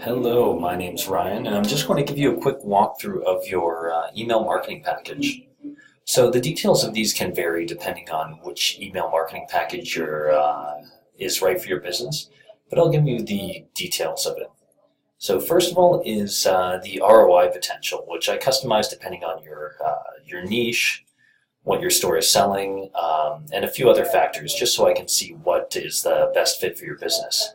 Hello, my name's Ryan, and I'm just going to give you a quick walkthrough of your email marketing package. So the details of these can vary depending on which email marketing package is right for your business, but I'll give you the details of it. So first of all is the ROI potential, which I customize depending on your niche, what your store is selling, and a few other factors, just so I can see what is the best fit for your business.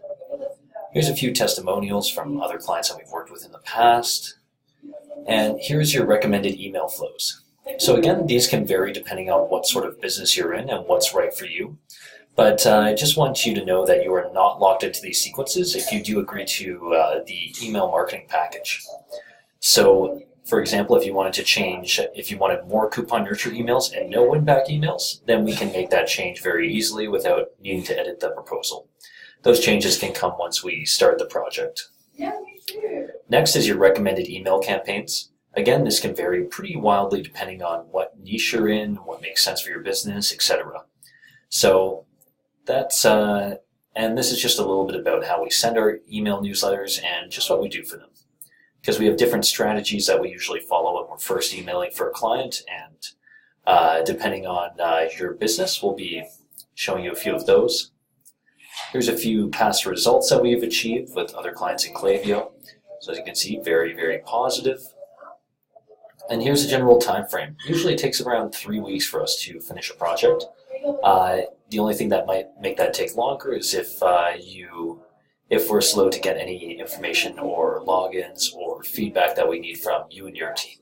Here's a few testimonials from other clients that we've worked with in the past. And here's your recommended email flows. So again, these can vary depending on what sort of business you're in and what's right for you. But I just want you to know that you are not locked into these sequences if you do agree to the email marketing package. So for example, if you wanted more coupon nurture emails and no win-back emails, then we can make that change very easily without needing to edit the proposal. Those changes can come once we start the project. Next is your recommended email campaigns. Again, this can vary pretty wildly depending on what niche you're in, what makes sense for your business, etc. So and this is just a little bit about how we send our email newsletters and just what we do for them. Because we have different strategies that we usually follow when we're first emailing for a client, and depending on your business, we'll be showing you a few of those. Here's a few past results that we've achieved with other clients in Klaviyo. So as you can see, very, very positive. And here's a general time frame. Usually it takes around 3 weeks for us to finish a project. The only thing that might make that take longer is if we're slow to get any information or logins or feedback that we need from you and your team.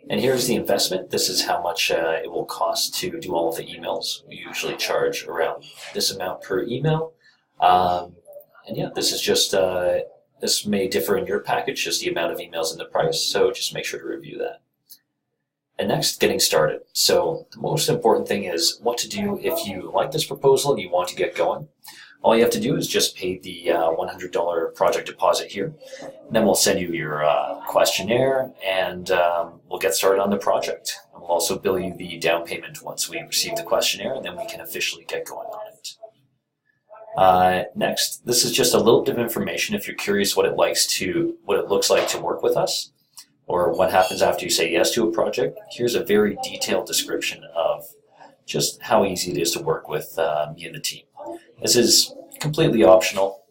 And here's the investment. This is how much it will cost to do all of the emails. We usually charge around this amount per email. And yeah, this is just, this may differ in your package, just the amount of emails and the price. So just make sure to review that. And next, getting started. So the most important thing is what to do if you like this proposal and you want to get going. All you have to do is just pay the $100 project deposit here. And then we'll send you your questionnaire, and we'll get started on the project. And we'll also bill you the down payment once we receive the questionnaire, and then we can officially get going on it. Next, this is just a little bit of information if you're curious what it looks like to work with us, or what happens after you say yes to a project. Here's a very detailed description of just how easy it is to work with me and the team. This is completely optional,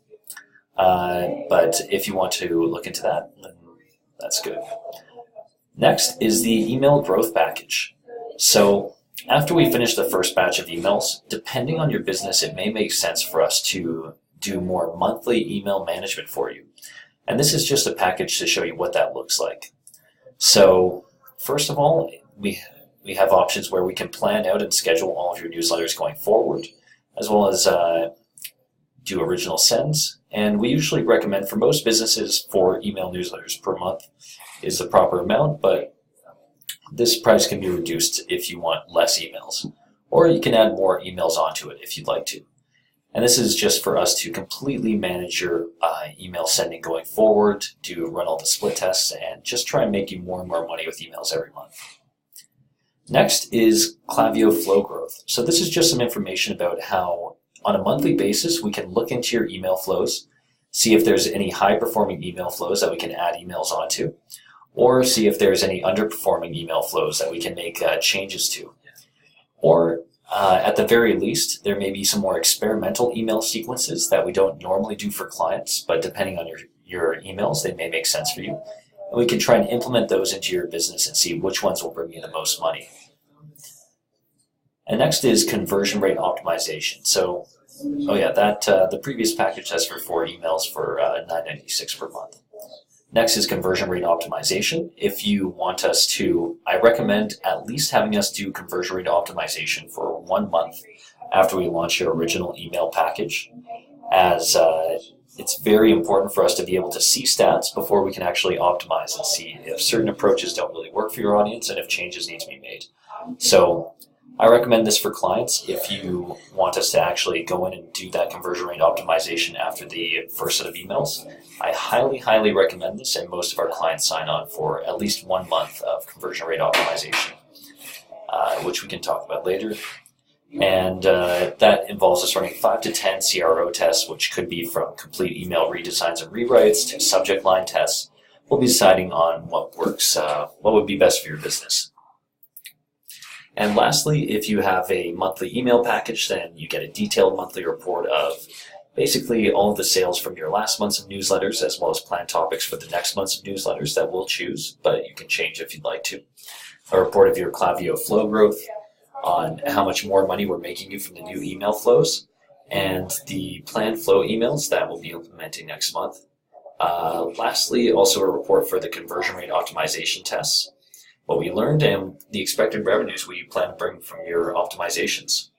but if you want to look into that, then that's good. Next is the email growth package. So after we finish the first batch of emails, depending on your business, it may make sense for us to do more monthly email management for you. And this is just a package to show you what that looks like. So first of all, we have options where we can plan out and schedule all of your newsletters going forward, as well as do original sends. And we usually recommend for most businesses 4 email newsletters per month is the proper amount, but this price can be reduced if you want less emails. Or you can add more emails onto it if you'd like to. And this is just for us to completely manage your email sending going forward, to run all the split tests, and just try and make you more and more money with emails every month. Next is Klaviyo Flow Growth. So this is just some information about how, on a monthly basis, we can look into your email flows, see if there's any high-performing email flows that we can add emails onto, or see if there's any underperforming email flows that we can make changes to. Or, at the very least, there may be some more experimental email sequences that we don't normally do for clients, but depending on your emails, they may make sense for you. And we can try and implement those into your business and see which ones will bring you the most money. And next is conversion rate optimization. So, the previous package has for 4 emails for $9.96 per month. Next is conversion rate optimization. If you want us to, I recommend at least having us do conversion rate optimization for 1 month after we launch your original email package, as it's very important for us to be able to see stats before we can actually optimize and see if certain approaches don't really work for your audience and if changes need to be made. So I recommend this for clients if you want us to actually go in and do that conversion rate optimization after the first set of emails. I highly, highly recommend this, and most of our clients sign on for at least 1 month of conversion rate optimization, which we can talk about later. And that involves us running 5 to 10 CRO tests, which could be from complete email redesigns and rewrites to subject line tests. We'll be deciding on what works, what would be best for your business. And lastly, if you have a monthly email package, then you get a detailed monthly report of basically all of the sales from your last month's of newsletters, as well as planned topics for the next month's of newsletters that we'll choose, but you can change if you'd like to. A report of your Klaviyo flow growth, on how much more money we're making you from the new email flows, and the planned flow emails that we'll be implementing next month. Lastly, also a report for the conversion rate optimization tests, what we learned, and the expected revenues we plan to bring from your optimizations.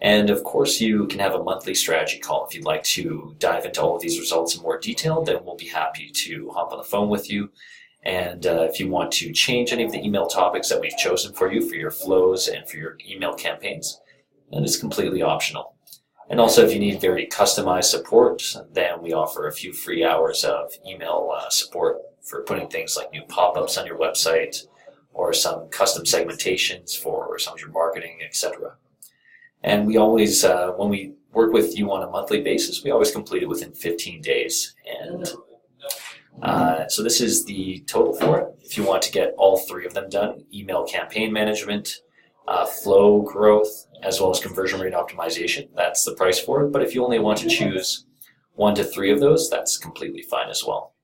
And of course, you can have a monthly strategy call if you'd like to dive into all of these results in more detail. Then we'll be happy to hop on the phone with you. And if you want to change any of the email topics that we've chosen for you for your flows and for your email campaigns, then it's completely optional. And also, if you need very customized support, then we offer a few free hours of email support for putting things like new pop-ups on your website or some custom segmentations for some of your marketing, etc. And we always, when we work with you on a monthly basis, we always complete it within 15 days. And so this is the total for it. If you want to get all three of them done, email campaign management, flow growth, as well as conversion rate optimization, that's the price for it. But if you only want to choose 1 to 3 of those, that's completely fine as well.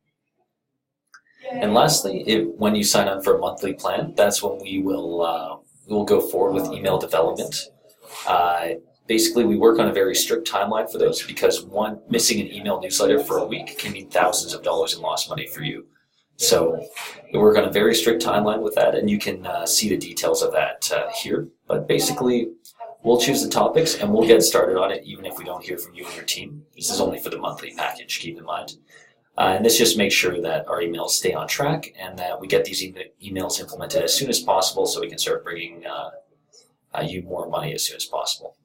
And lastly, when you sign up for a monthly plan, that's when we will go forward with email development. Basically, we work on a very strict timeline for those because missing an email newsletter for a week can mean thousands of dollars in lost money for you. So we work on a very strict timeline with that, and you can see the details of that here. But basically, we'll choose the topics and we'll get started on it even if we don't hear from you and your team. This is only for the monthly package, keep in mind. And this just makes sure that our emails stay on track and that we get these emails implemented as soon as possible so we can start bringing you more money as soon as possible.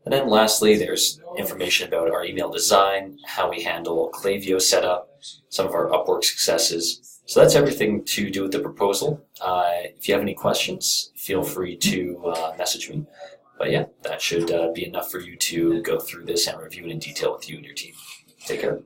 And then lastly, there's information about our email design, how we handle Klaviyo setup, some of our Upwork successes. So that's everything to do with the proposal. If you have any questions, feel free to message me. But yeah, that should be enough for you to go through this and review it in detail with you and your team. Take care.